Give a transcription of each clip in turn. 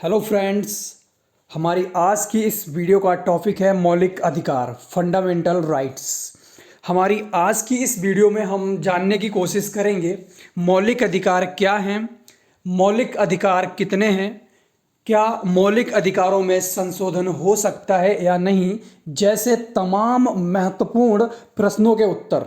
Hello friends, हमारी आज की इस वीडियो का टॉपिक है मौलिक अधिकार, फंडामेंटल राइट्स। हमारी आज की इस वीडियो में हम जानने की कोशिश करेंगे मौलिक अधिकार क्या हैं, मौलिक अधिकार कितने हैं, क्या मौलिक अधिकारों में संशोधन हो सकता है या नहीं, जैसे तमाम महत्वपूर्ण प्रश्नों के उत्तर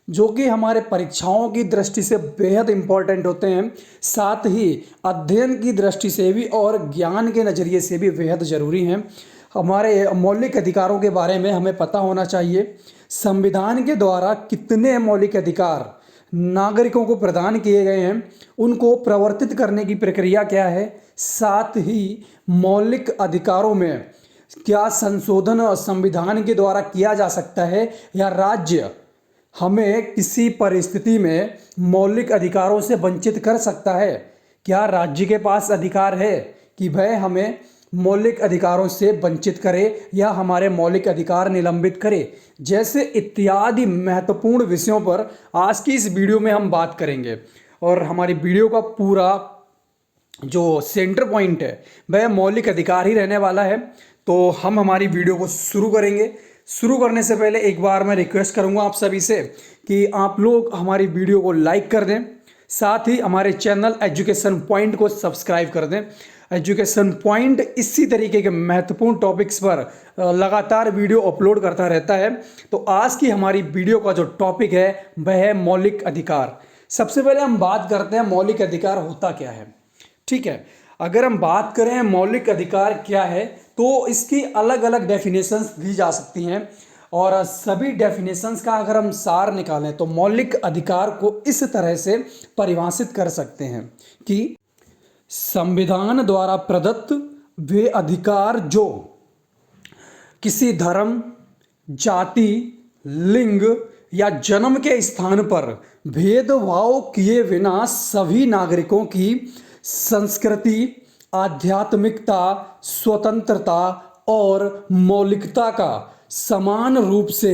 जो कि हमारे परीक्षाओं की दृष्टि से बेहद इम्पॉर्टेंट होते हैं, साथ ही अध्ययन की दृष्टि से भी और ज्ञान के नज़रिए से भी बेहद ज़रूरी हैं। हमारे मौलिक अधिकारों के बारे में हमें पता होना चाहिए। संविधान के द्वारा कितने मौलिक अधिकार नागरिकों को प्रदान किए गए हैं, उनको प्रवर्तित करने की प्रक्रिया क्या है, साथ ही मौलिक अधिकारों में क्या संशोधन संविधान के द्वारा किया जा सकता है या राज्य हमें किसी परिस्थिति में मौलिक अधिकारों से वंचित कर सकता है। क्या राज्य के पास अधिकार है कि वह हमें मौलिक अधिकारों से वंचित करे या हमारे मौलिक अधिकार निलंबित करे, जैसे इत्यादि महत्वपूर्ण विषयों पर आज की इस वीडियो में हम बात करेंगे। और हमारी वीडियो का पूरा जो सेंटर पॉइंट है वह मौलिक अधिकार ही रहने वाला है। तो हम हमारी वीडियो को शुरू करेंगे। शुरू करने से पहले एक बार मैं रिक्वेस्ट करूंगा आप सभी से कि आप लोग हमारी वीडियो को लाइक कर दें, साथ ही हमारे चैनल एजुकेशन पॉइंट को सब्सक्राइब कर दें। एजुकेशन पॉइंट इसी तरीके के महत्वपूर्ण टॉपिक्स पर लगातार वीडियो अपलोड करता रहता है। तो आज की हमारी वीडियो का जो टॉपिक है वह है मौलिक अधिकार। सबसे पहले हम बात करते हैं मौलिक अधिकार होता क्या है। ठीक है, अगर हम बात करें मौलिक अधिकार क्या है तो इसकी अलग अलग डेफिनेशंस दी जा सकती हैं, और सभी डेफिनेशंस का अगर हम सार निकालें तो मौलिक अधिकार को इस तरह से परिभाषित कर सकते हैं कि संविधान द्वारा प्रदत्त वे अधिकार जो किसी धर्म, जाति, लिंग या जन्म के स्थान पर भेदभाव किए बिना सभी नागरिकों की संस्कृति, आध्यात्मिकता, स्वतंत्रता और मौलिकता का समान रूप से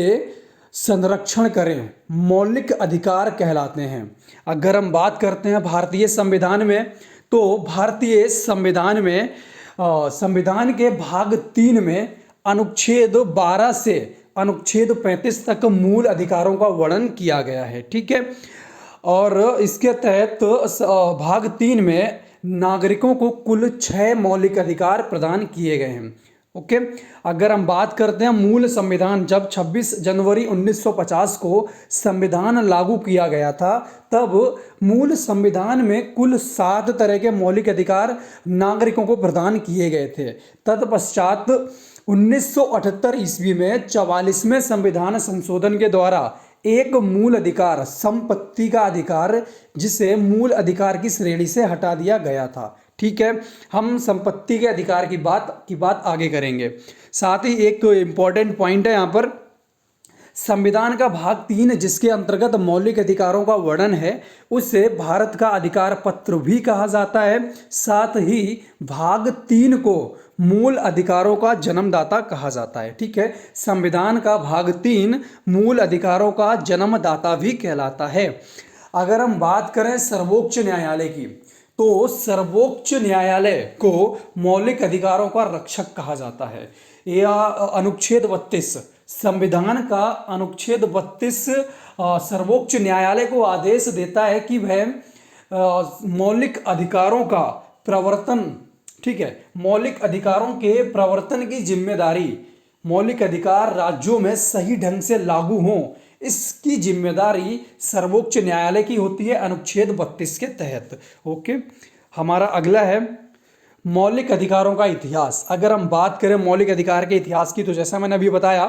संरक्षण करें, मौलिक अधिकार कहलाते हैं। अगर हम बात करते हैं भारतीय संविधान में, तो भारतीय संविधान में संविधान के भाग 3 में अनुच्छेद 12 से अनुच्छेद 35 तक मूल अधिकारों का वर्णन किया गया है। ठीक है, और इसके तहत भाग 3 में नागरिकों को कुल 6 मौलिक अधिकार प्रदान किए गए हैं। ओके, अगर हम बात करते हैं मूल संविधान, जब 26 जनवरी 1950 को संविधान लागू किया गया था, तब मूल संविधान में कुल 7 तरह के मौलिक अधिकार नागरिकों को प्रदान किए गए थे। तत्पश्चात 1978 ईस्वी में 44वें संविधान संशोधन के द्वारा एक मूल अधिकार, संपत्ति का अधिकार, जिसे मूल अधिकार की श्रेणी से हटा दिया गया था। ठीक है, हम संपत्ति के अधिकार की बात आगे करेंगे। साथ ही एक तो इम्पॉर्टेंट पॉइंट है यहाँ पर, संविधान का भाग 3 जिसके अंतर्गत मौलिक अधिकारों का वर्णन है, उसे भारत का अधिकार पत्र भी कहा जाता है। साथ ही भाग 3 को मूल अधिकारों का जन्मदाता कहा जाता है। ठीक है, संविधान का भाग 3 मूल अधिकारों का जन्मदाता भी कहलाता है। अगर हम बात करें सर्वोच्च न्यायालय की, तो सर्वोच्च न्यायालय को मौलिक अधिकारों का रक्षक कहा जाता है। यह अनुच्छेद 32 संविधान का अनुच्छेद 32 सर्वोच्च न्यायालय को आदेश देता है कि वह मौलिक अधिकारों का प्रवर्तन, ठीक है, मौलिक अधिकारों के प्रवर्तन की जिम्मेदारी, मौलिक अधिकार राज्यों में सही ढंग से लागू हों, इसकी जिम्मेदारी सर्वोच्च न्यायालय की होती है अनुच्छेद 32 के तहत। ओके, हमारा अगला है मौलिक अधिकारों का इतिहास। अगर हम बात करें मौलिक अधिकार के इतिहास की, तो जैसा मैंने अभी बताया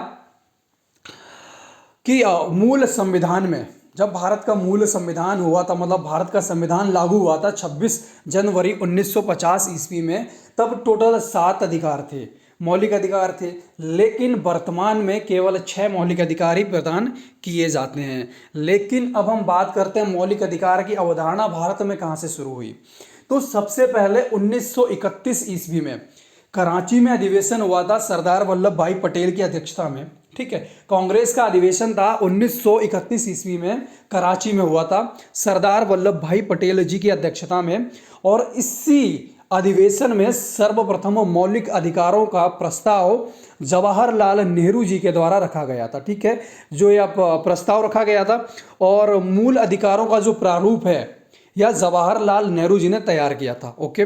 कि मूल संविधान में, जब भारत का मूल संविधान हुआ था, मतलब भारत का संविधान लागू हुआ था 26 जनवरी 1950 ईस्वी में, तब टोटल 7 अधिकार थे, मौलिक अधिकार थे। लेकिन वर्तमान में केवल 6 मौलिक अधिकार ही प्रदान किए जाते हैं। लेकिन अब हम बात करते हैं मौलिक अधिकार की अवधारणा भारत में कहाँ से शुरू हुई। तो सबसे पहले 1931 ईस्वी में कराची में अधिवेशन हुआ था सरदार वल्लभ भाई पटेल की अध्यक्षता में। ठीक है, कांग्रेस का अधिवेशन था 1931 ईस्वी में, कराची में हुआ था सरदार वल्लभ भाई पटेल जी की अध्यक्षता में। और इसी अधिवेशन में सर्वप्रथम मौलिक अधिकारों का प्रस्ताव जवाहरलाल नेहरू जी के द्वारा रखा गया था। ठीक है, जो यह प्रस्ताव रखा गया था और मूल अधिकारों का जो प्रारूप है यह जवाहरलाल नेहरू जी ने तैयार किया था। ओके,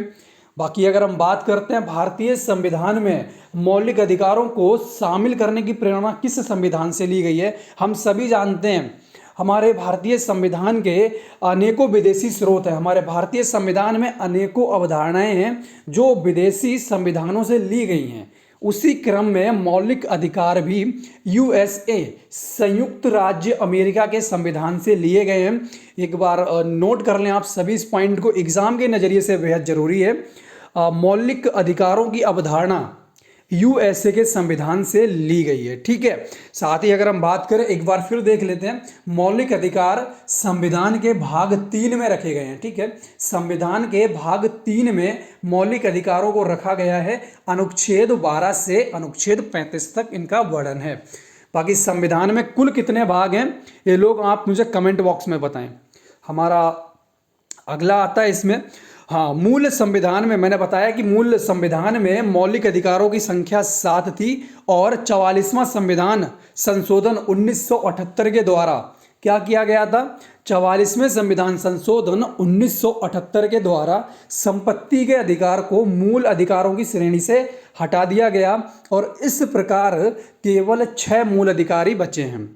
बाकी अगर हम बात करते हैं भारतीय संविधान में मौलिक अधिकारों को शामिल करने की प्रेरणा किस संविधान से ली गई है, हम सभी जानते हैं हमारे भारतीय संविधान के अनेकों विदेशी स्रोत हैं। हमारे भारतीय संविधान में अनेकों अवधारणाएं हैं जो विदेशी संविधानों से ली गई हैं। उसी क्रम में मौलिक अधिकार भी यूएसए संयुक्त राज्य अमेरिका के संविधान से लिए गए हैं। एक बार नोट कर लें आप सभी इस पॉइंट को, एग्जाम के नज़रिए से बेहद जरूरी है। मौलिक अधिकारों की अवधारणा यूएसए के संविधान से ली गई है। ठीक है, साथ ही अगर हम बात करें, एक बार फिर देख लेते हैं, मौलिक अधिकार संविधान के भाग 3 में रखे गए हैं। ठीक है, संविधान के भाग 3 में मौलिक अधिकारों को रखा गया है। अनुच्छेद 12 से अनुच्छेद 35 तक इनका वर्णन है। बाकी संविधान में कुल कितने भाग हैं ये लोग आप मुझे कमेंट बॉक्स में बताएं। हमारा अगला आता है इसमें, हाँ, मूल संविधान में मैंने बताया कि मूल संविधान में मौलिक अधिकारों की संख्या 7 थी और 44वां संविधान संशोधन 1978 के द्वारा क्या किया गया था? 44वें संविधान संशोधन 1978 के द्वारा संपत्ति के अधिकार को मूल अधिकारों की श्रेणी से हटा दिया गया और इस प्रकार केवल 6 मूल अधिकार ही बचे हैं।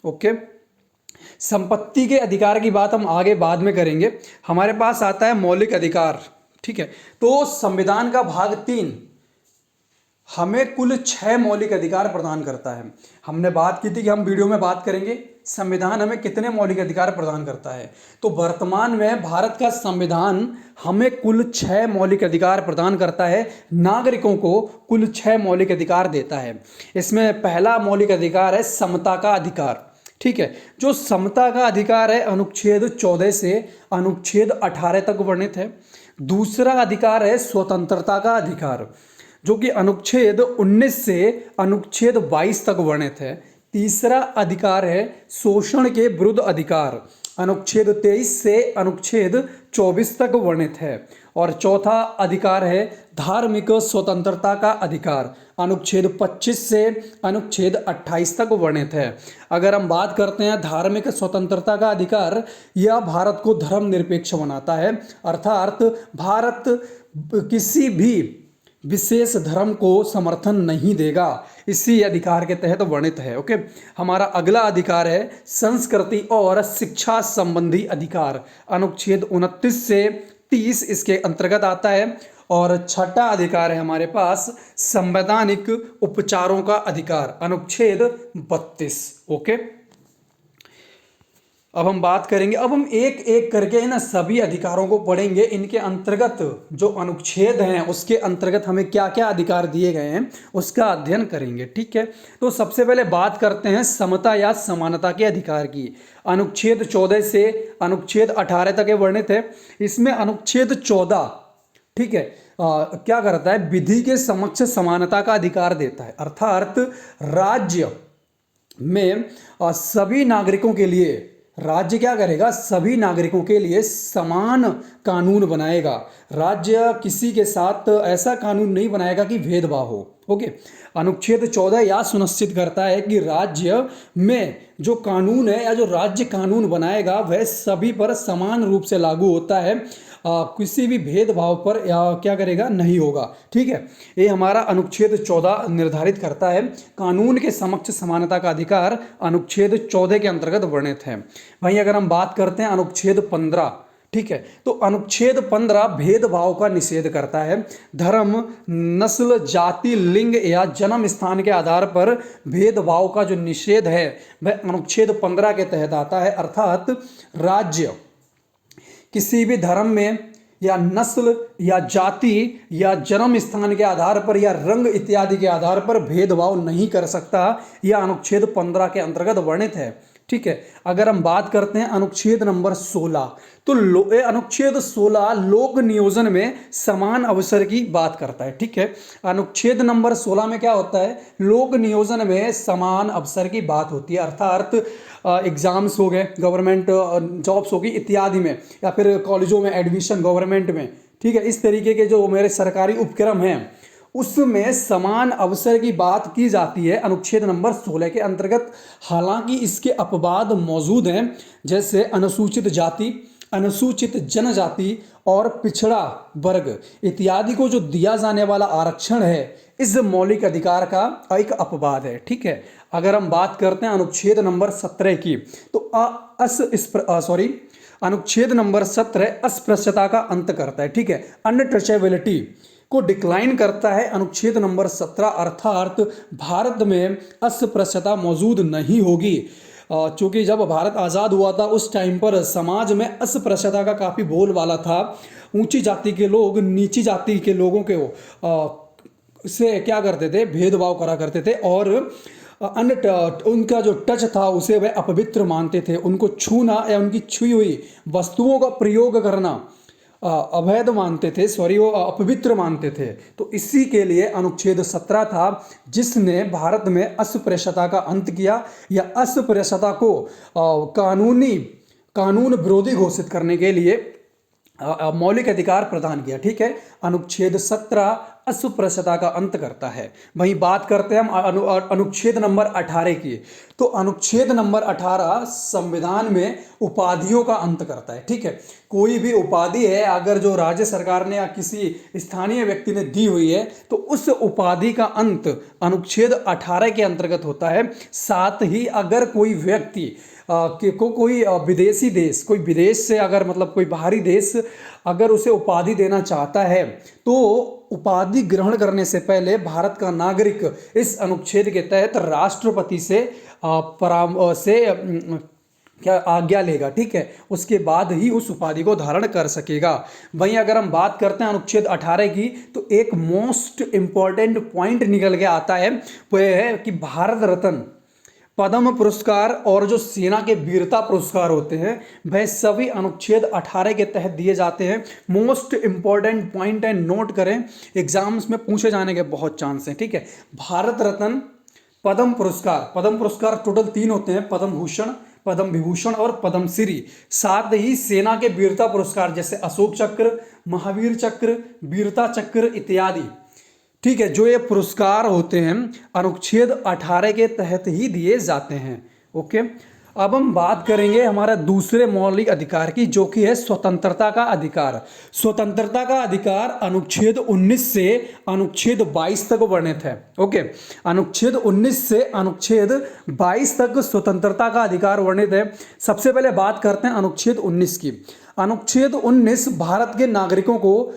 ओके, संपत्ति के अधिकार की बात हम आगे बाद में करेंगे। हमारे पास आता है मौलिक अधिकार। ठीक है, तो संविधान का भाग 3 हमें कुल 6 मौलिक अधिकार प्रदान करता है। हमने बात की थी कि हम वीडियो में बात करेंगे संविधान हमें कितने मौलिक अधिकार प्रदान करता है। तो वर्तमान में भारत का संविधान हमें कुल 6 मौलिक अधिकार प्रदान करता है, नागरिकों को कुल 6 मौलिक अधिकार देता है। इसमें पहला मौलिक अधिकार है समता का अधिकार। ठीक है, जो समता का अधिकार है अनुच्छेद 14 से अनुच्छेद 18 तक वर्णित है। दूसरा अधिकार है स्वतंत्रता का अधिकार, जो कि अनुच्छेद 19 से अनुच्छेद 22 तक वर्णित है। तीसरा अधिकार है शोषण के विरुद्ध अधिकार, अनुच्छेद 23 से अनुच्छेद 24 तक वर्णित है। और चौथा अधिकार है धार्मिक स्वतंत्रता का अधिकार, अनुच्छेद 25 से अनुच्छेद 28 तक वर्णित है। अगर हम बात करते हैं धार्मिक स्वतंत्रता का अधिकार, यह भारत को धर्मनिरपेक्ष बनाता है, अर्थात भारत किसी भी विशेष धर्म को समर्थन नहीं देगा, इसी अधिकार के तहत वर्णित है। ओके, हमारा अगला अधिकार है संस्कृति और शिक्षा संबंधी अधिकार, अनुच्छेद 29 से 30 इसके अंतर्गत आता है। और छठा अधिकार है हमारे पास संवैधानिक उपचारों का अधिकार, अनुच्छेद 32। ओके, अब हम बात करेंगे, अब हम एक एक करके इन सभी अधिकारों को पढ़ेंगे। इनके अंतर्गत जो अनुच्छेद हैं उसके अंतर्गत हमें क्या क्या अधिकार दिए गए हैं उसका अध्ययन करेंगे। ठीक है, तो सबसे पहले बात करते हैं समता या समानता के अधिकार की। अनुच्छेद 14 से अनुच्छेद 18 तक वर्णित है। इसमें अनुच्छेद 14 ठीक है क्या करता है, विधि के समक्ष समानता का अधिकार देता है, अर्थात राज्य में सभी नागरिकों के लिए राज्य क्या करेगा, सभी नागरिकों के लिए समान कानून बनाएगा। राज्य किसी के साथ ऐसा कानून नहीं बनाएगा कि भेदभाव हो। ओके, अनुच्छेद 14 यह सुनिश्चित करता है कि राज्य में जो कानून है या जो राज्य कानून बनाएगा वह सभी पर समान रूप से लागू होता है, किसी भी भेदभाव पर या क्या करेगा, नहीं होगा। ठीक है, ये हमारा अनुच्छेद 14 निर्धारित करता है। कानून के समक्ष समानता का अधिकार अनुच्छेद 14 के अंतर्गत वर्णित है। वहीं अगर हम बात करते हैं अनुच्छेद 15, ठीक है, तो अनुच्छेद 15 भेदभाव का निषेध करता है। धर्म, नस्ल, जाति, लिंग या जन्म स्थान के आधार पर भेदभाव का जो निषेध है वह अनुच्छेद 15 के तहत आता है, अर्थात राज्य किसी भी धर्म में या नस्ल या जाति या जन्म स्थान के आधार पर या रंग इत्यादि के आधार पर भेदभाव नहीं कर सकता, यह अनुच्छेद 15 के अंतर्गत वर्णित है। ठीक है, अगर हम बात करते हैं अनुच्छेद नंबर 16, तो अनुच्छेद 16 लोक नियोजन में समान अवसर की बात करता है। ठीक है, अनुच्छेद नंबर 16 में क्या होता है, लोक नियोजन में समान अवसर की बात होती है, अर्थात एग्जाम्स हो गए, गवर्नमेंट जॉब्स होगी इत्यादि में, या फिर कॉलेजों में एडमिशन गवर्नमेंट में, ठीक है, इस तरीके के जो मेरे सरकारी उपक्रम हैं उसमें समान अवसर की बात की जाती है अनुच्छेद नंबर 16 के अंतर्गत। हालांकि इसके अपवाद मौजूद हैं, जैसे अनुसूचित जाति, अनुसूचित जनजाति और पिछड़ा वर्ग इत्यादि को जो दिया जाने वाला आरक्षण है इस मौलिक अधिकार का एक अपवाद है। ठीक है, अगर हम बात करते हैं अनुच्छेद नंबर 17 की, तो अनुच्छेद नंबर 17 अस्पृश्यता का अंत करता है। ठीक है, अनटचेबिलिटी को डिक्लाइन करता है अनुच्छेद नंबर 17, अर्थात भारत में अस्पृश्यता मौजूद नहीं होगी। चूंकि जब भारत आज़ाद हुआ था उस टाइम पर समाज में अस्पृश्यता का काफ़ी बोलबाला था। ऊंची जाति के लोग नीची जाति के लोगों के से क्या करते थे, भेदभाव करा करते थे, और उनका जो टच था उसे वह अपवित्र मानते थे। उनको छूना या उनकी छुई हुई वस्तुओं का प्रयोग करना अवैध मानते थे, वो अपवित्र मानते थे। तो इसी के लिए अनुच्छेद 17 था जिसने भारत में अस्पृश्यता का अंत किया या अस्पृश्यता को कानून विरोधी घोषित करने के लिए मौलिक अधिकार प्रदान किया। ठीक है, अनुच्छेद 17 अस्पृश्यता का अंत करता है। वहीं बात करते हैं हम अनुच्छेद नंबर 18 की, तो अनुच्छेद नंबर 18 संविधान में उपाधियों का अंत करता है। ठीक है, कोई भी उपाधि है अगर जो राज्य सरकार ने या किसी स्थानीय व्यक्ति ने दी हुई है तो उस उपाधि का अंत अनुच्छेद 18 के अंतर्गत होता है। साथ ही अगर कोई व्यक्ति कोई विदेशी देश, कोई विदेश से अगर मतलब कोई बाहरी देश अगर उसे उपाधि देना चाहता है तो उपाधि ग्रहण करने से पहले भारत का नागरिक इस अनुच्छेद के तहत राष्ट्रपति से क्या आज्ञा लेगा। ठीक है, उसके बाद ही उस उपाधि को धारण कर सकेगा। वहीं अगर हम बात करते हैं अनुच्छेद 18 की, तो एक मोस्ट इंपॉर्टेंट पॉइंट निकल के आता है, वो है कि भारत रत्न, पद्म पुरस्कार और जो सेना के वीरता पुरस्कार होते हैं वह सभी अनुच्छेद 18 के तहत दिए जाते हैं। मोस्ट इंपॉर्टेंट पॉइंट है, नोट करें, एग्जाम्स में पूछे जाने के बहुत चांस हैं। ठीक है, भारत रत्न, पद्म पुरस्कार टोटल 3 होते हैं, पद्म भूषण, पद्म विभूषण और पद्म श्री। साथ ही सेना के वीरता पुरस्कार जैसे अशोक चक्र, महावीर चक्र, वीरता चक्र इत्यादि। ठीक है, जो ये पुरस्कार होते हैं अनुच्छेद 18 के तहत ही दिए जाते हैं। ओके, अब हम बात करेंगे हमारा दूसरे मौलिक अधिकार की, जो कि है स्वतंत्रता का अधिकार। स्वतंत्रता का अधिकार अनुच्छेद 19 से अनुच्छेद 22 तक वर्णित है। ओके, अनुच्छेद 19 से अनुच्छेद 22 तक स्वतंत्रता का अधिकार वर्णित है। सबसे पहले बात करते हैं अनुच्छेद 19 की। अनुच्छेद 19 भारत के नागरिकों को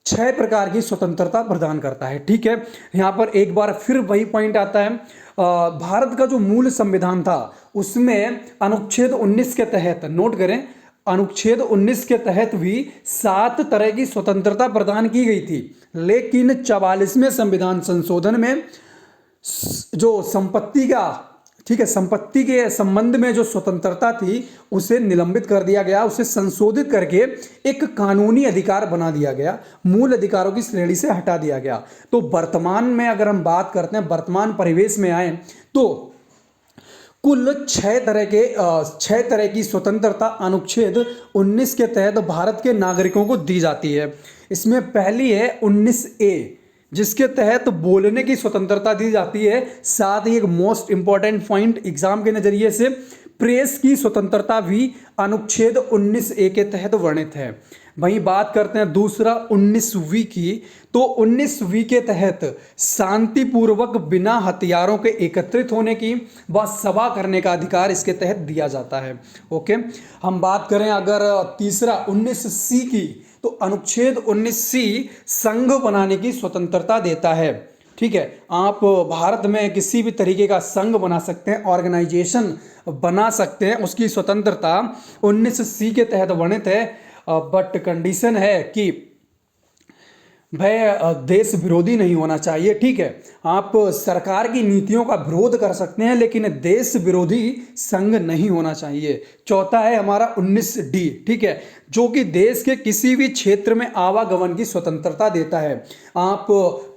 6 प्रकार की स्वतंत्रता प्रदान करता है। ठीक है, यहाँ पर एक बार फिर वही पॉइंट आता है, भारत का जो मूल संविधान था उसमें अनुच्छेद 19 के तहत, नोट करें, अनुच्छेद 19 के तहत भी 7 तरह की स्वतंत्रता प्रदान की गई थी। लेकिन 44वें संविधान संशोधन में जो संपत्ति का, ठीक है, संपत्ति के संबंध में जो स्वतंत्रता थी उसे निलंबित कर दिया गया, उसे संशोधित करके एक कानूनी अधिकार बना दिया गया, मूल अधिकारों की श्रेणी से हटा दिया गया। तो वर्तमान में अगर हम बात करते हैं, वर्तमान परिवेश में आए तो कुल 6 तरह की स्वतंत्रता अनुच्छेद 19 के तहत भारत के नागरिकों को दी जाती है। इसमें पहली है 19A, जिसके तहत बोलने की स्वतंत्रता दी जाती है। साथ ही एक मोस्ट इंपॉर्टेंट पॉइंट एग्जाम के नजरिए से, प्रेस की स्वतंत्रता भी अनुच्छेद 19A के तहत वर्णित है। वहीं बात करते हैं दूसरा 19V की, तो 19V के तहत शांतिपूर्वक बिना हथियारों के एकत्रित होने की व सभा करने का अधिकार इसके तहत दिया जाता है। ओके, हम बात करें अगर तीसरा 19C की, तो अनुच्छेद 19C संघ बनाने की स्वतंत्रता देता है। ठीक है, आप भारत में किसी भी तरीके का संघ बना सकते हैं, ऑर्गेनाइजेशन बना सकते हैं, उसकी स्वतंत्रता 19C के तहत वर्णित है। बट कंडीशन है कि वह देश विरोधी नहीं होना चाहिए। ठीक है, आप सरकार की नीतियों का विरोध कर सकते हैं लेकिन देश विरोधी संघ नहीं होना चाहिए। चौथा है हमारा 19D, ठीक है, जो कि देश के किसी भी क्षेत्र में आवागमन की स्वतंत्रता देता है। आप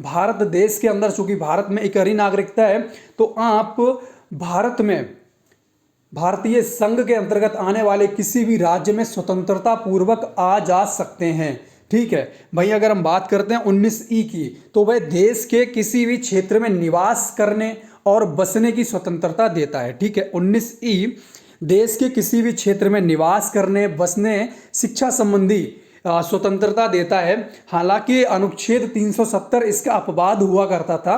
भारत देश के अंदर, चूंकि भारत में एक ही नागरिकता है, तो आप भारत में भारतीय संघ के अंतर्गत आने वाले किसी भी राज्य में स्वतंत्रता पूर्वक आ जा सकते हैं। ठीक है भाई। अगर हम बात करते हैं 19 की, तो वह देश के किसी भी क्षेत्र में निवास करने और बसने की स्वतंत्रता देता है। ठीक है, 19 देश के किसी भी क्षेत्र में निवास करने, बसने, शिक्षा संबंधी स्वतंत्रता देता है। हालांकि अनुच्छेद 370 इसका अपवाद हुआ करता था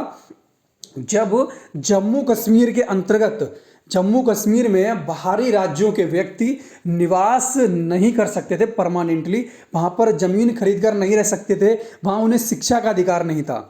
जब जम्मू कश्मीर के अंतर्गत, जम्मू कश्मीर में बाहरी राज्यों के व्यक्ति निवास नहीं कर सकते थे परमानेंटली, वहाँ पर ज़मीन खरीद कर नहीं रह सकते थे, वहाँ उन्हें शिक्षा का अधिकार नहीं था।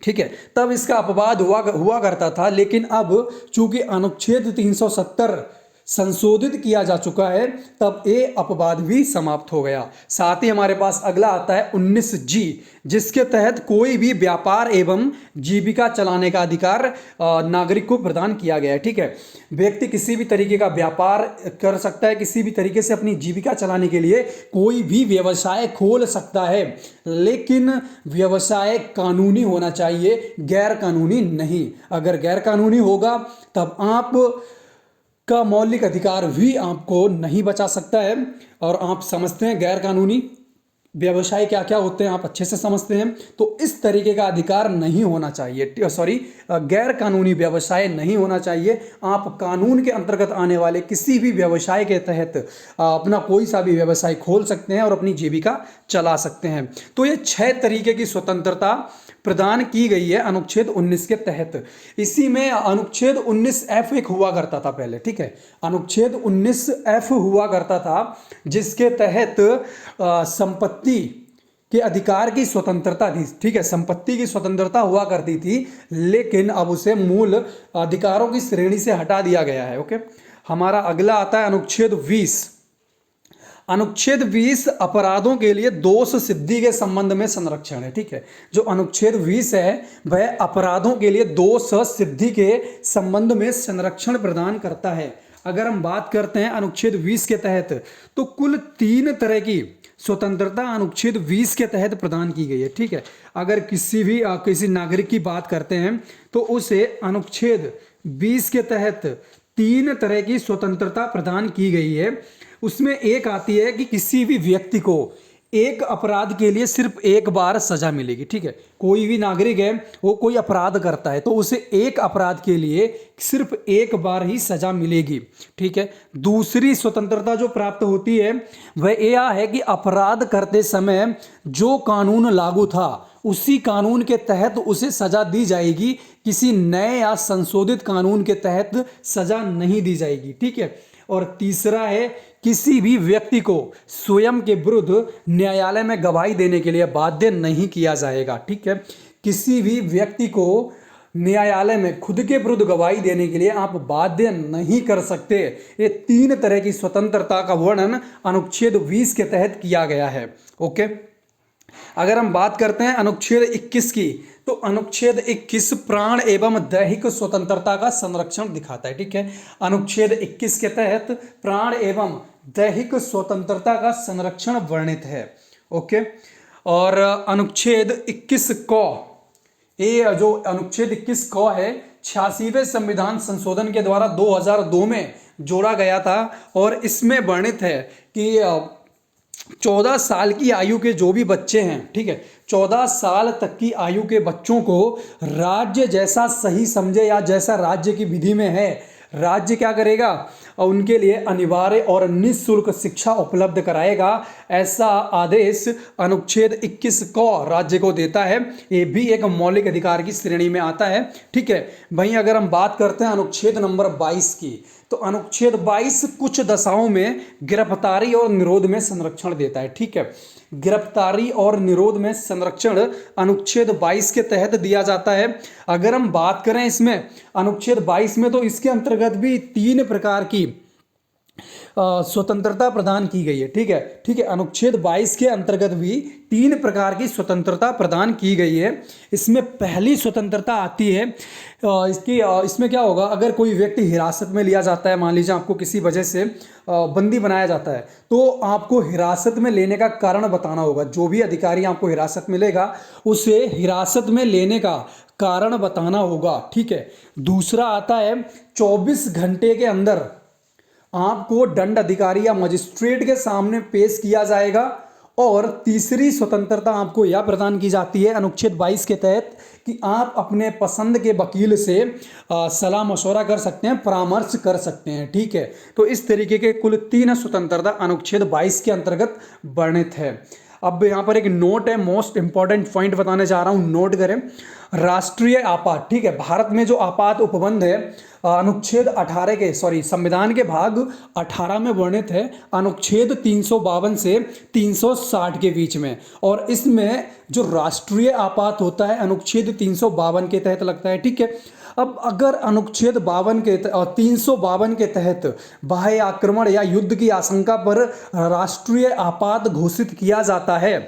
ठीक है, तब इसका अपवाद हुआ करता था। लेकिन अब चूंकि अनुच्छेद 370 संशोधित किया जा चुका है, तब ये अपवाद भी समाप्त हो गया। साथ ही हमारे पास अगला आता है 19G, जिसके तहत कोई भी व्यापार एवं जीविका चलाने का अधिकार नागरिक को प्रदान किया गया है। ठीक है, व्यक्ति किसी भी तरीके का व्यापार कर सकता है, किसी भी तरीके से अपनी जीविका चलाने के लिए कोई भी व्यवसाय खोल सकता है, लेकिन व्यवसाय कानूनी होना चाहिए, गैर कानूनी नहीं। अगर गैर कानूनी होगा तब आप का मौलिक अधिकार भी आपको नहीं बचा सकता है। और आप समझते हैं गैर कानूनी व्यवसाय क्या क्या होते हैं, आप अच्छे से समझते हैं। तो इस तरीके का अधिकार नहीं होना चाहिए, गैर कानूनी व्यवसाय नहीं होना चाहिए। आप कानून के अंतर्गत आने वाले किसी भी व्यवसाय के तहत अपना कोई सा भी व्यवसाय खोल सकते हैं और अपनी जीविका चला सकते हैं। तो ये 6 तरीके की स्वतंत्रता प्रदान की गई है अनुच्छेद 19 के तहत। इसी में अनुच्छेद 19F एक हुआ करता था पहले। ठीक है, अनुच्छेद 19F हुआ करता था, जिसके तहत संपत्ति के अधिकार की स्वतंत्रता थी। ठीक है, संपत्ति की स्वतंत्रता हुआ करती थी, लेकिन अब उसे मूल अधिकारों की श्रेणी से हटा दिया गया है। ओके, हमारा अगला आता है अनुच्छेद 20। अनुच्छेद 20 अपराधों के लिए दोष सिद्धि के संबंध में संरक्षण है। ठीक है, जो अनुच्छेद 20 है वह अपराधों के लिए दोष सिद्धि के संबंध में संरक्षण प्रदान करता है। अगर हम बात करते हैं अनुच्छेद 20 के तहत, तो कुल 3 तरह की स्वतंत्रता अनुच्छेद 20 के तहत प्रदान की गई है। ठीक है, अगर किसी नागरिक की बात करते हैं तो उसे अनुच्छेद 20 के तहत 3 तरह की स्वतंत्रता प्रदान की गई है। उसमें एक आती है कि किसी भी व्यक्ति को एक अपराध के लिए सिर्फ एक बार सजा मिलेगी। ठीक है, कोई भी नागरिक है, वो कोई अपराध करता है तो उसे एक अपराध के लिए सिर्फ एक बार ही सजा मिलेगी। ठीक है, दूसरी स्वतंत्रता जो प्राप्त होती है वह यह है कि अपराध करते समय जो कानून लागू था उसी कानून के तहत उसे सजा दी जाएगी, किसी नए या संशोधित कानून के तहत सजा नहीं दी जाएगी। ठीक है, और तीसरा है किसी भी व्यक्ति को स्वयं के विरुद्ध न्यायालय में गवाही देने के लिए बाध्य नहीं किया जाएगा। ठीक है, किसी भी व्यक्ति को न्यायालय में खुद के विरुद्ध गवाही देने के लिए आप बाध्य नहीं कर सकते। ये 3 तरह की स्वतंत्रता का वर्णन अनुच्छेद 20 के तहत किया गया है। ओके, अगर हम बात करते हैं अनुच्छेद 21 की, तो अनुच्छेद 21 प्राण एवं दैहिक स्वतंत्रता का संरक्षण दिखाता है। ठीक है, अनुच्छेद 21 के तहत प्राण एवं दैहिक स्वतंत्रता का संरक्षण वर्णित है। ओके, और अनुच्छेद 21 क, ये जो अनुच्छेद 21 क है 86वें संविधान संशोधन के द्वारा 2002 में जोड़ा गया था, और इसमें वर्णित है कि 14 साल की आयु के जो भी बच्चे हैं, ठीक है, 14 साल तक की आयु के बच्चों को राज्य जैसा सही समझे या जैसा राज्य की विधि में है, राज्य क्या करेगा, और उनके लिए अनिवार्य और निःशुल्क शिक्षा उपलब्ध कराएगा। ऐसा आदेश अनुच्छेद 21 क राज्य को देता है। ये भी एक मौलिक अधिकार की श्रेणी में आता है। ठीक है भाई, अगर हम बात करते हैं अनुच्छेद नंबर 22 की, तो अनुच्छेद 22 कुछ दशाओं में गिरफ्तारी और निरोध में संरक्षण देता है। ठीक है, गिरफ्तारी और निरोध में संरक्षण अनुच्छेद 22 के तहत दिया जाता है। अगर हम बात करें इसमें अनुच्छेद 22 में, तो इसके अंतर्गत भी 3 प्रकार की स्वतंत्रता प्रदान की गई है। ठीक है, अनुच्छेद 22 के अंतर्गत भी 3 प्रकार की स्वतंत्रता प्रदान की गई है। इसमें पहली स्वतंत्रता आती है इसमें क्या होगा, अगर कोई व्यक्ति हिरासत में लिया जाता है, मान लीजिए आपको किसी वजह से बंदी बनाया जाता है, तो आपको हिरासत में लेने का कारण बताना होगा। जो भी अधिकारी आपको हिरासत में लेगा उसे हिरासत में लेने का कारण बताना होगा। ठीक है, दूसरा आता है 24 घंटे के अंदर आपको दंड अधिकारी या मजिस्ट्रेट के सामने पेश किया जाएगा और तीसरी स्वतंत्रता आपको यह प्रदान की जाती है अनुच्छेद 22 के तहत कि आप अपने पसंद के वकील से सलाह मशवरा कर सकते हैं, परामर्श कर सकते हैं। ठीक है, तो इस तरीके के कुल 3 स्वतंत्रता अनुच्छेद 22 के अंतर्गत वर्णित है। अब यहाँ पर एक नोट है, मोस्ट इंपॉर्टेंट पॉइंट बताने जा रहा हूँ, नोट करें। राष्ट्रीय आपात, ठीक है, भारत में जो आपात उपबंध है अनुच्छेद 18 के संविधान के भाग 18 में वर्णित है, अनुच्छेद 352 से 360 के बीच में। और इसमें जो राष्ट्रीय आपात होता है अनुच्छेद 352 के तहत लगता है। ठीक है, अब अगर अनुच्छेद 52 के 352 के तहत बाह्य आक्रमण या युद्ध की आशंका पर राष्ट्रीय आपात घोषित किया जाता है,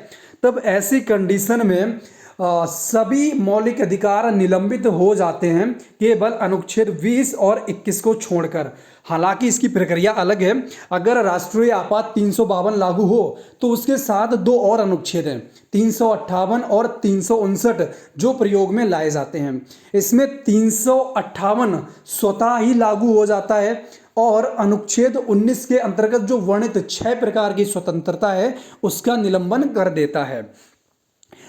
तब ऐसी कंडीशन में सभी मौलिक अधिकार निलंबित हो जाते हैं, केवल अनुच्छेद 20 और 21 को छोड़कर। हालांकि इसकी प्रक्रिया अलग है। अगर राष्ट्रीय आपात 352 लागू हो तो उसके साथ 2 और अनुच्छेद हैं, 358 और 359, जो प्रयोग में लाए जाते हैं। इसमें 358 स्वतः ही लागू हो जाता है और अनुच्छेद 19 के अंतर्गत जो वर्णित 6 प्रकार की स्वतंत्रता है उसका निलंबन कर देता है।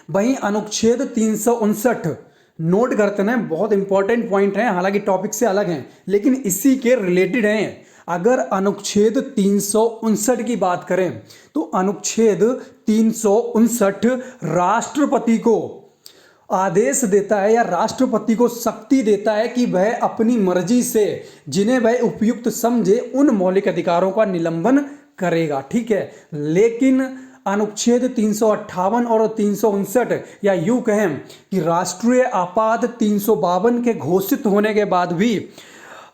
वहीं अनुच्छेद 359 नोट करते हैं, बहुत इंपॉर्टेंट पॉइंट है, हालांकि टॉपिक से अलग हैं लेकिन इसी के रिलेटेड हैं। अगर अनुच्छेद 359 की बात करें तो अनुच्छेद 359 राष्ट्रपति को आदेश देता है या राष्ट्रपति को शक्ति देता है कि वह अपनी मर्जी से जिन्हें वह उपयुक्त समझे उन मौलिक अधिकारों का निलंबन करेगा। ठीक है, लेकिन अनुच्छेद 358 और 359 या यूं कहें कि राष्ट्रीय आपात 352 के घोषित होने के बाद भी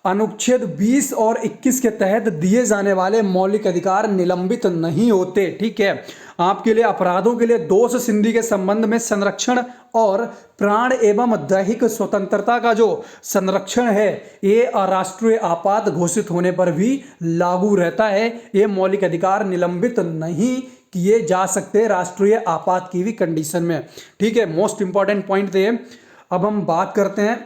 अनुच्छेद 20 और 21 के तहत दिए जाने वाले मौलिक अधिकार निलंबित नहीं होते। ठीक है, आपके लिए अपराधों के लिए दोष सिद्धि के संबंध में संरक्षण और प्राण एवं दैहिक स्वतंत्रता का जो संरक्षण है ये राष्ट्रीय आपात घोषित होने पर भी लागू रहता है। ये मौलिक अधिकार निलंबित नहीं किए जा सकते राष्ट्रीय आपात की भी कंडीशन में। ठीक है, मोस्ट इंपॉर्टेंट पॉइंट थे। अब हम बात करते हैं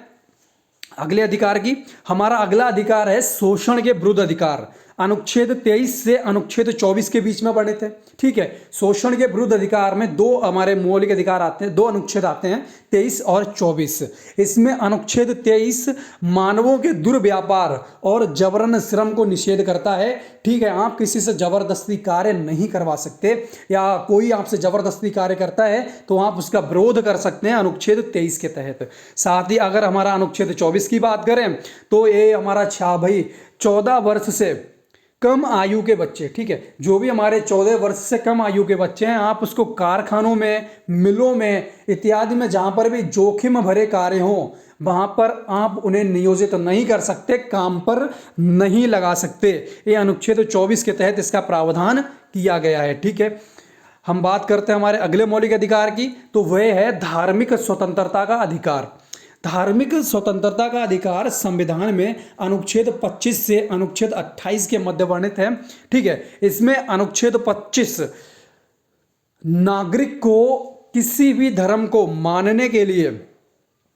अगले अधिकार की। हमारा अगला अधिकार है शोषण के विरुद्ध अधिकार, अनुच्छेद 23 से अनुच्छेद 24 के बीच में वर्णित है। ठीक है, शोषण के विरुद्ध अधिकार में 2 हमारे मौलिक अधिकार आते हैं, 2 अनुच्छेद आते हैं, 23 और 24। इसमें अनुच्छेद 23 मानवों के दुर्व्यापार और जबरन श्रम को निषेध करता है। ठीक है, आप किसी से जबरदस्ती कार्य नहीं करवा सकते या कोई आपसे जबरदस्ती कार्य करता है तो आप उसका विरोध कर सकते हैं अनुच्छेद 23 के तहत। साथ ही अगर हमारा अनुच्छेद 24 की बात करें तो ये हमारा 14 वर्ष से कम आयु के बच्चे, ठीक है, जो भी हमारे 14 वर्ष से कम आयु के बच्चे हैं, आप उसको कारखानों में, मिलों में इत्यादि में जहां पर भी जोखिम भरे कार्य हों वहां पर आप उन्हें नियोजित नहीं कर सकते, काम पर नहीं लगा सकते। ये अनुच्छेद 24 के तहत इसका प्रावधान किया गया है। ठीक है, हम बात करते हैं हमारे अगले मौलिक अधिकार की, तो वह है धार्मिक स्वतंत्रता का अधिकार। धार्मिक स्वतंत्रता का अधिकार संविधान में अनुच्छेद 25 से अनुच्छेद 28 के मध्य वर्णित है। ठीक है, इसमें अनुच्छेद 25 नागरिक को किसी भी धर्म को मानने के लिए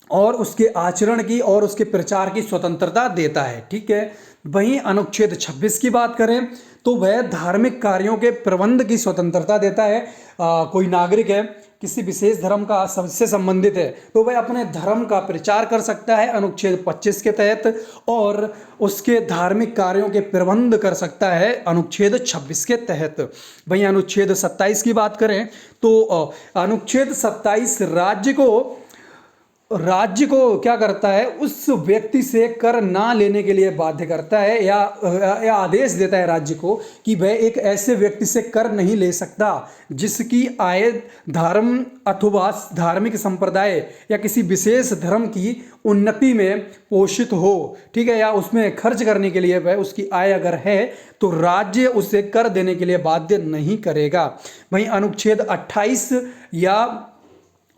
और उसके आचरण की और उसके प्रचार की स्वतंत्रता देता है। ठीक है, वहीं अनुच्छेद 26 की बात करें तो वह धार्मिक कार्यों के प्रबंध की स्वतंत्रता देता है। कोई नागरिक है, किसी विशेष धर्म का सबसे संबंधित है तो वह अपने धर्म का प्रचार कर सकता है अनुच्छेद 25 के तहत, और उसके धार्मिक कार्यों के प्रबंध कर सकता है अनुच्छेद 26 के तहत। वहीं अनुच्छेद 27 की बात करें तो अनुच्छेद 27 राज्य को क्या करता है, उस व्यक्ति से कर ना लेने के लिए बाध्य करता है या आदेश देता है राज्य को कि वह एक ऐसे व्यक्ति से कर नहीं ले सकता जिसकी आय धर्म अथवा धार्मिक संप्रदाय या किसी विशेष धर्म की उन्नति में पोषित हो। ठीक है, या उसमें खर्च करने के लिए वह उसकी आय अगर है तो राज्य उसे कर देने के लिए बाध्य नहीं करेगा। वहीं अनुच्छेद 28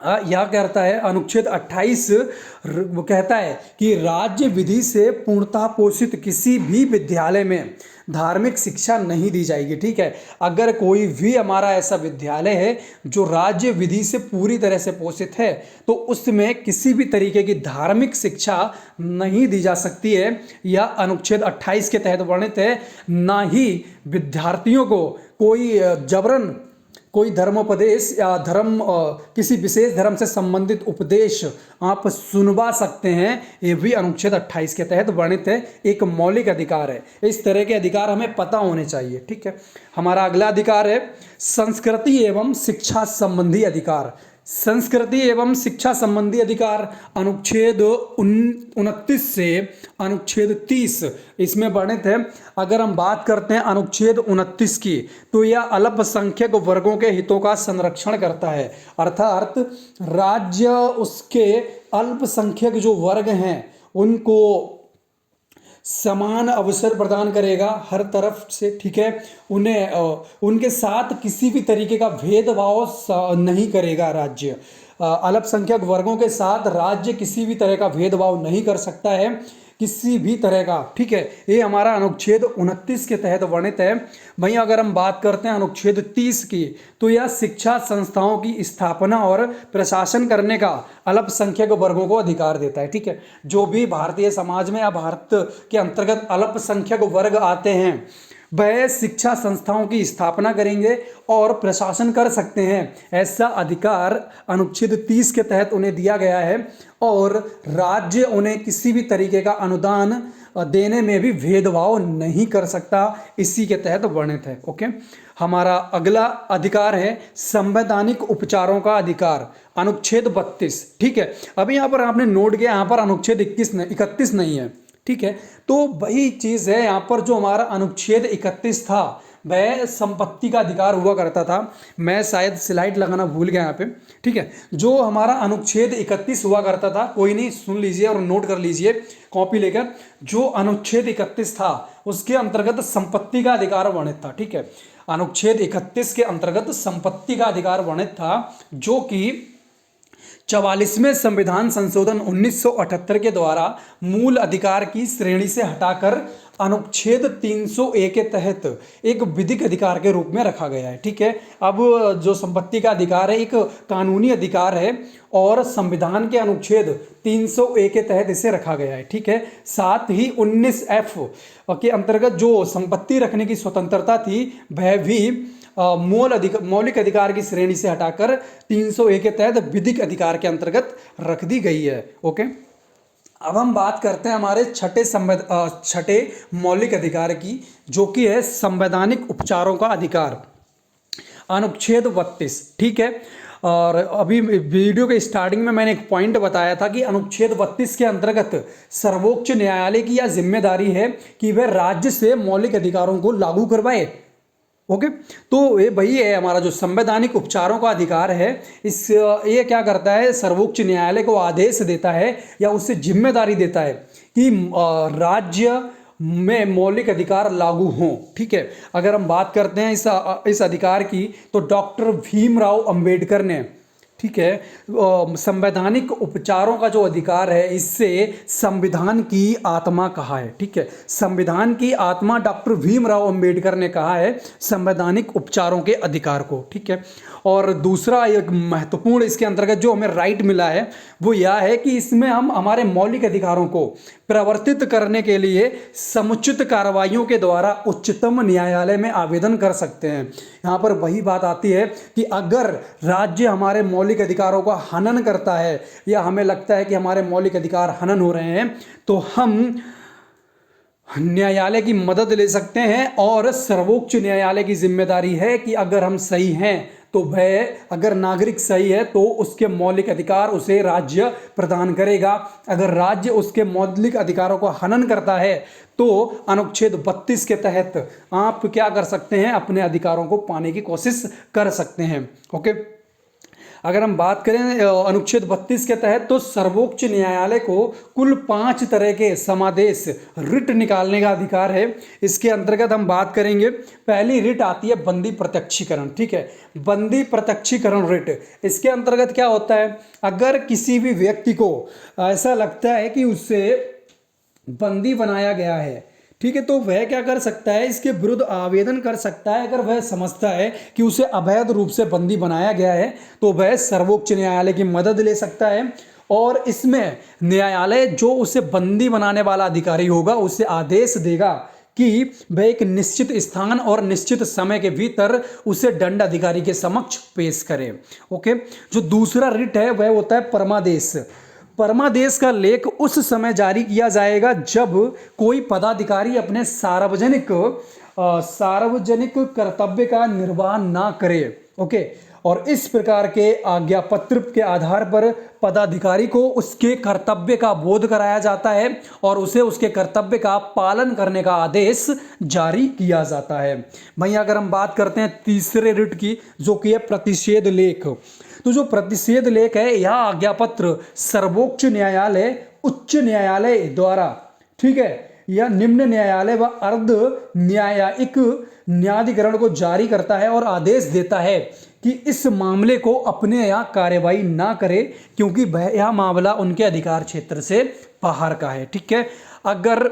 यह कहता है, अनुच्छेद 28 वो कहता है कि राज्य विधि से पूर्णतः पोषित किसी भी विद्यालय में धार्मिक शिक्षा नहीं दी जाएगी। ठीक है, अगर कोई भी हमारा ऐसा विद्यालय है जो राज्य विधि से पूरी तरह से पोषित है तो उसमें किसी भी तरीके की धार्मिक शिक्षा नहीं दी जा सकती है, या अनुच्छेद 28 के तहत वर्णित है। ना ही विद्यार्थियों को कोई जबरन कोई धर्मोपदेश या किसी विशेष धर्म से संबंधित उपदेश आप सुनवा सकते हैं, ये भी अनुच्छेद 28 के तहत वर्णित है, एक मौलिक अधिकार है। इस तरह के अधिकार हमें पता होने चाहिए, ठीक है। हमारा अगला अधिकार है संस्कृति एवं शिक्षा संबंधी अधिकार। संस्कृति एवं शिक्षा संबंधी अधिकार अनुच्छेद 29 से अनुच्छेद 30 इसमें वर्णित है। अगर हम बात करते हैं अनुच्छेद 29 की, तो यह अल्पसंख्यक वर्गों के हितों का संरक्षण करता है, अर्थात राज्य उसके अल्पसंख्यक जो वर्ग हैं उनको समान अवसर प्रदान करेगा हर तरफ से, ठीक है। उन्हें उनके साथ किसी भी तरीके का भेदभाव नहीं करेगा राज्य। अल्पसंख्यक वर्गों के साथ राज्य किसी भी तरह का भेदभाव नहीं कर सकता है, किसी भी तरह का, ठीक है। ये हमारा अनुच्छेद 29 के तहत वर्णित है। वहीं अगर हम बात करते हैं अनुच्छेद 30 की, तो यह शिक्षा संस्थाओं की स्थापना और प्रशासन करने का अल्पसंख्यक वर्गों को अधिकार देता है, ठीक है। जो भी भारतीय समाज में या भारत के अंतर्गत अल्पसंख्यक वर्ग आते हैं वह शिक्षा संस्थाओं की स्थापना करेंगे और प्रशासन कर सकते हैं। ऐसा अधिकार अनुच्छेद 30 के तहत उन्हें दिया गया है और राज्य उन्हें किसी भी तरीके का अनुदान देने में भी भेदभाव नहीं कर सकता, इसी के तहत वर्णित है, ओके। हमारा अगला अधिकार है संवैधानिक उपचारों का अधिकार, अनुच्छेद 32, ठीक है। अभी यहाँ पर आपने नोट किया, यहाँ पर अनुच्छेद 31 नहीं है, ठीक है। तो वही चीज़ है, यहाँ पर जो हमारा अनुच्छेद 31 था वह संपत्ति का अधिकार हुआ करता था। मैं शायद स्लाइड लगाना भूल गया यहाँ पे, ठीक है। जो हमारा अनुच्छेद 31 हुआ करता था, कोई नहीं, सुन लीजिए और नोट कर लीजिए कॉपी लेकर। जो अनुच्छेद 31 था उसके अंतर्गत संपत्ति का अधिकार वर्णित था, ठीक है। अनुच्छेद 31 के अंतर्गत संपत्ति का अधिकार वर्णित था, जो कि 44वें संविधान संशोधन 1978 के द्वारा मूल अधिकार की श्रेणी से हटाकर अनुच्छेद 301 के तहत एक विधिक अधिकार के रूप में रखा गया है, ठीक है। अब जो संपत्ति का अधिकार है एक कानूनी अधिकार है और संविधान के अनुच्छेद 301 के तहत इसे रखा गया है, ठीक है। साथ ही 19F के अंतर्गत जो संपत्ति रखने की स्वतंत्रता थी वह भी मौलिक अधिकार की श्रेणी से हटाकर 301 के तहत विधिक अधिकार के अंतर्गत रख दी गई है, ओके। अब हम बात करते हैं हमारे छठे मौलिक अधिकार की, जो कि है संवैधानिक उपचारों का अधिकार, अनुच्छेद 32, ठीक है। और अभी वीडियो के स्टार्टिंग में मैंने एक पॉइंट बताया था कि अनुच्छेद 32 के अंतर्गत सर्वोच्च न्यायालय की यह जिम्मेदारी है कि वह राज्य से मौलिक अधिकारों को लागू करवाए, ओके। तो ये वही है हमारा जो संवैधानिक उपचारों का अधिकार है। ये क्या करता है, सर्वोच्च न्यायालय को आदेश देता है या उससे जिम्मेदारी देता है कि राज्य में मौलिक अधिकार लागू हों, ठीक है। अगर हम बात करते हैं इस अधिकार की, तो डॉक्टर भीमराव अंबेडकर ने, ठीक है, संवैधानिक उपचारों का जो अधिकार है इससे संविधान की आत्मा कहा है, ठीक है। संविधान की आत्मा डॉक्टर भीमराव अंबेडकर ने कहा है संवैधानिक उपचारों के अधिकार को, ठीक है। और दूसरा एक महत्वपूर्ण इसके अंतर्गत जो हमें राइट मिला है वो यह है कि इसमें हम हमारे मौलिक अधिकारों को प्रवर्तित करने के लिए समुचित कार्रवाइयों के द्वारा उच्चतम न्यायालय में आवेदन कर सकते हैं। यहाँ पर वही बात आती है कि अगर राज्य हमारे मौलिक अधिकारों का हनन करता है या हमें लगता है कि हमारे मौलिक अधिकार हनन हो रहे हैं, तो हम न्यायालय की मदद ले सकते हैं और सर्वोच्च न्यायालय की जिम्मेदारी है कि अगर हम सही हैं तो वह, अगर नागरिक सही है तो उसके मौलिक अधिकार उसे राज्य प्रदान करेगा। अगर राज्य उसके मौलिक अधिकारों को हनन करता है तो अनुच्छेद 32 के तहत आप क्या कर सकते हैं, अपने अधिकारों को पाने की कोशिश कर सकते हैं, ओके। अगर हम बात करें अनुच्छेद 32 के तहत, तो सर्वोच्च न्यायालय को कुल 5 तरह के समादेश रिट निकालने का अधिकार है। इसके अंतर्गत हम बात करेंगे, पहली रिट आती है बंदी प्रत्यक्षीकरण, ठीक है। बंदी प्रत्यक्षीकरण रिट, इसके अंतर्गत क्या होता है, अगर किसी भी व्यक्ति को ऐसा लगता है कि उसे बंदी बनाया गया है, ठीक है, तो वह क्या कर सकता है, इसके विरुद्ध आवेदन कर सकता है। अगर वह समझता है कि उसे अवैध रूप से बंदी बनाया गया है तो वह सर्वोच्च न्यायालय की मदद ले सकता है और इसमें न्यायालय जो उसे बंदी बनाने वाला अधिकारी होगा उसे आदेश देगा कि वह एक निश्चित स्थान और निश्चित समय के भीतर उसे दंड अधिकारी के समक्ष पेश करे। ओके, जो दूसरा रिट है वह होता है परमादेश। परमादेश का लेख उस समय जारी किया जाएगा जब कोई पदाधिकारी अपने सार्वजनिक कर्तव्य का निर्वाह ना करे। ओके, और इस प्रकार के आज्ञा पत्र के आधार पर पदाधिकारी को उसके कर्तव्य का बोध कराया जाता है और उसे उसके कर्तव्य का पालन करने का आदेश जारी किया जाता है। भाई अगर हम बात करते हैं तीसरे रिट की, जो कि है प्रतिषेध लेख, तो जो प्रतिषेध लेख है यह आज्ञा पत्र सर्वोच्च न्यायालय, उच्च न्यायालय द्वारा, ठीक है, या निम्न न्यायालय व अर्ध न्यायिक न्यायाधिकरण को जारी करता है और आदेश देता है कि इस मामले को अपने यहाँ कार्यवाही ना करे, क्योंकि यह मामला उनके अधिकार क्षेत्र से बाहर का है। ठीक है, अगर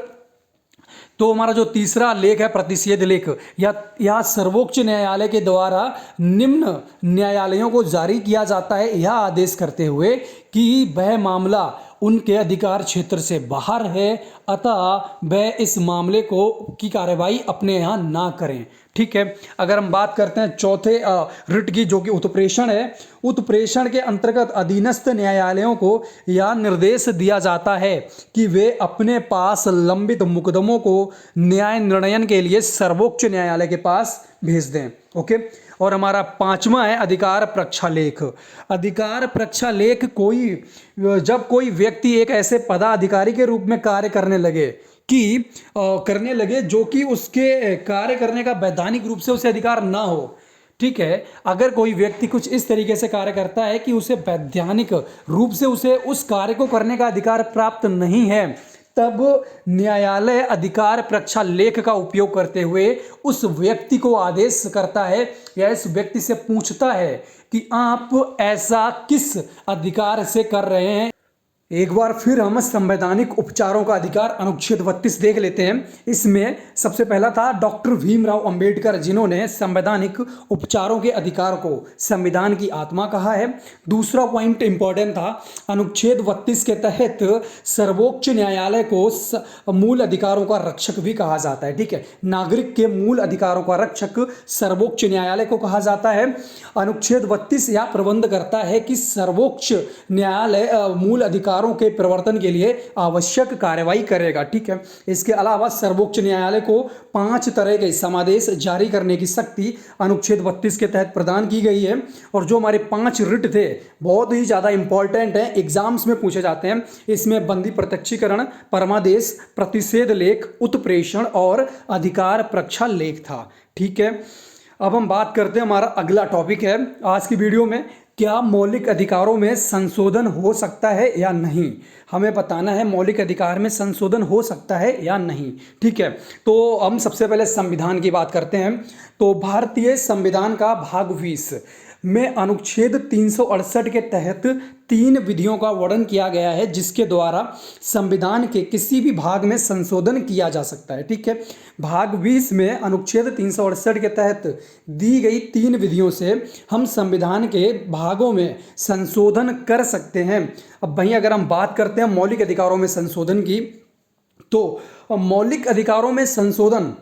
तो हमारा जो तीसरा लेख है प्रतिषेध लेख, यह सर्वोच्च न्यायालय के द्वारा निम्न न्यायालयों को जारी किया जाता है, यह आदेश करते हुए कि वह मामला उनके अधिकार क्षेत्र से बाहर है, अतः वह इस मामले की कार्यवाही अपने यहाँ ना करें। ठीक है, अगर हम बात करते हैं चौथे रिट की, जो कि उत्प्रेषण है, उत्प्रेषण के अंतर्गत अधीनस्थ न्यायालयों को यह निर्देश दिया जाता है कि वे अपने पास लंबित मुकदमों को न्याय निर्णयन के लिए सर्वोच्च न्यायालय के पास भेज दें। ओके, और हमारा पांचवा है अधिकार प्रक्षालेख। अधिकार प्रक्षालेख जब कोई व्यक्ति एक ऐसे पदाधिकारी के रूप में कार्य करने लगे जो कि उसके कार्य करने का वैधानिक रूप से उसे अधिकार ना हो। ठीक है, अगर कोई व्यक्ति कुछ इस तरीके से कार्य करता है कि उसे वैधानिक रूप से उसे उस कार्य को करने का अधिकार प्राप्त नहीं है, तब न्यायालय अधिकार प्रक्षालेख का उपयोग करते हुए उस व्यक्ति को आदेश करता है या इस व्यक्ति से पूछता है कि आप ऐसा किस अधिकार से कर रहे हैं। एक बार फिर हम संवैधानिक उपचारों का अधिकार अनुच्छेद 32 देख लेते हैं। इसमें सबसे पहला था डॉक्टर भीमराव अंबेडकर, जिन्होंने संवैधानिक उपचारों के अधिकार को संविधान की आत्मा कहा है। दूसरा पॉइंट इंपॉर्टेंट था, अनुच्छेद 32 के तहत सर्वोच्च न्यायालय को मूल अधिकारों का रक्षक भी कहा जाता है। ठीक है, नागरिक के मूल अधिकारों का रक्षक सर्वोच्च न्यायालय को कहा जाता है। अनुच्छेद 32 यह प्रबंध करता है कि सर्वोच्च न्यायालय मूल अधिकार के प्रवर्तन के लिए आवश्यक कार्यवाही करेगा। ठीक है, इसके अलावा सर्वोच्च न्यायालय को 5 तरह के समादेश जारी करने की शक्ति अनुच्छेद 32 के तहत प्रदान की गई है। और जो हमारे 5 रिट थे बहुत ही ज्यादा इंपॉर्टेंट है, एग्जाम्स में पूछे जाते हैं। इसमें बंदी प्रत्यक्षीकरण, परमादेश, प्रतिषेध लेख, उत्प्रेषण और अधिकार प्रक्षालेख था। ठीक है, अब हम बात करते हैं, हमारा अगला टॉपिक है आज की वीडियो में, क्या मौलिक अधिकारों में संशोधन हो सकता है या नहीं। हमें बताना है मौलिक अधिकार में संशोधन हो सकता है या नहीं। ठीक है, तो हम सबसे पहले संविधान की बात करते हैं। तो भारतीय संविधान का भाग 20 में अनुच्छेद 368 के तहत 3 विधियों का वर्णन किया गया है, जिसके द्वारा संविधान के किसी भी भाग में संशोधन किया जा सकता है। ठीक है, भाग 20 में अनुच्छेद 368 के तहत दी गई 3 विधियों से हम संविधान के भागों में संशोधन कर सकते हैं। अब वहीं अगर हम बात करते हैं मौलिक अधिकारों में संशोधन की, तो मौलिक अधिकारों में संशोधन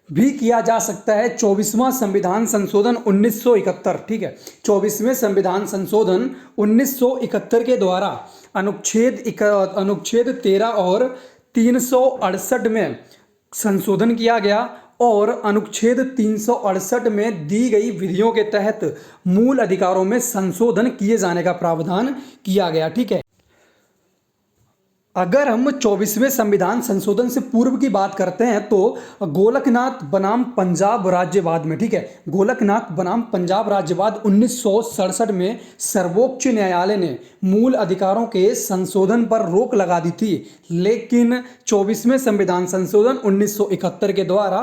भी किया जा सकता है 24वां संविधान संशोधन 1971। ठीक है, 24वें संविधान संशोधन 1971 के द्वारा अनुच्छेद 13 और 368 में संशोधन किया गया और अनुच्छेद 368 में दी गई विधियों के तहत मूल अधिकारों में संशोधन किए जाने का प्रावधान किया गया। ठीक है, अगर हम 24वें संविधान संशोधन से पूर्व की बात करते हैं तो गोलकनाथ बनाम पंजाब राज्यवाद में, ठीक है, गोलकनाथ बनाम पंजाब राज्यवाद 1967 में सर्वोच्च न्यायालय ने मूल अधिकारों के संशोधन पर रोक लगा दी थी, लेकिन 24वें संविधान संशोधन 1971 के द्वारा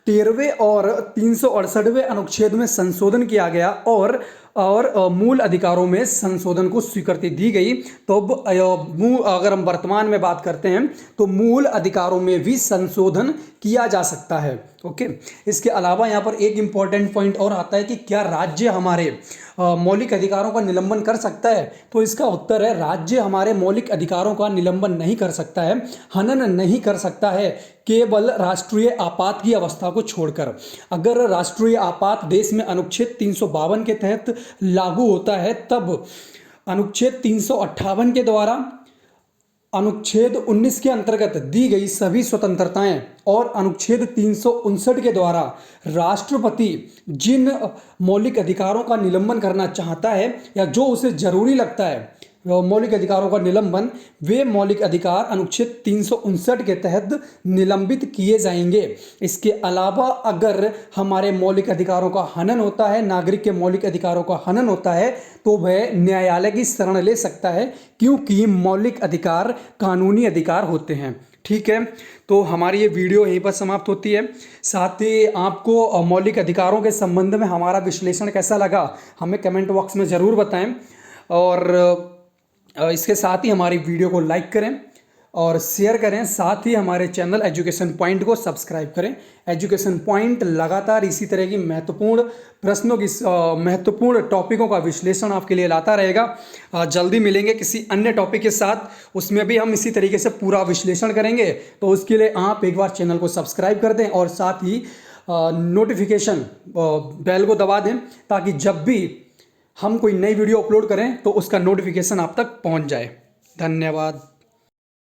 13वें और 368वें अनुच्छेद में संशोधन किया गया और और मूल अधिकारों में संशोधन को स्वीकृति दी गई। तो अब अगर हम वर्तमान में बात करते हैं तो मूल अधिकारों में भी संशोधन किया जा सकता है। ओके, इसके अलावा यहाँ पर एक इम्पॉर्टेंट पॉइंट और आता है कि क्या राज्य हमारे मौलिक अधिकारों का निलंबन कर सकता है? तो इसका उत्तर है राज्य हमारे मौलिक अधिकारों का निलंबन नहीं कर सकता है, हनन नहीं कर सकता है, केवल राष्ट्रीय आपात की अवस्था को छोड़कर। अगर राष्ट्रीय आपात देश में अनुच्छेद 352 के तहत लागू होता है तब अनुच्छेद 358 के द्वारा अनुच्छेद 19 के अंतर्गत दी गई सभी स्वतंत्रताएं और अनुच्छेद 359 के द्वारा राष्ट्रपति जिन मौलिक अधिकारों का निलंबन करना चाहता है या जो उसे जरूरी लगता है मौलिक अधिकारों का निलंबन, वे मौलिक अधिकार अनुच्छेद 359 के तहत निलंबित किए जाएंगे। इसके अलावा अगर हमारे मौलिक अधिकारों का हनन होता है, नागरिक के मौलिक अधिकारों का हनन होता है, तो वह न्यायालय की शरण ले सकता है, क्योंकि मौलिक अधिकार कानूनी अधिकार होते हैं। ठीक है, तो हमारी ये वीडियो यहीं पर समाप्त होती है। साथ ही आपको मौलिक अधिकारों के संबंध में हमारा विश्लेषण कैसा लगा हमें कमेंट बॉक्स में ज़रूर बताएं, और इसके साथ ही हमारी वीडियो को लाइक करें और शेयर करें। साथ ही हमारे चैनल एजुकेशन पॉइंट को सब्सक्राइब करें। एजुकेशन पॉइंट लगातार इसी तरह की महत्वपूर्ण प्रश्नों की महत्वपूर्ण टॉपिकों का विश्लेषण आपके लिए लाता रहेगा। जल्दी मिलेंगे किसी अन्य टॉपिक के साथ, उसमें भी हम इसी तरीके से पूरा विश्लेषण करेंगे। तो उसके लिए आप एक बार चैनल को सब्सक्राइब कर दें और साथ ही नोटिफिकेशन बेल को दबा दें, ताकि जब भी हम कोई नई वीडियो अपलोड करें तो उसका नोटिफिकेशन आप तक पहुंच जाए। धन्यवाद।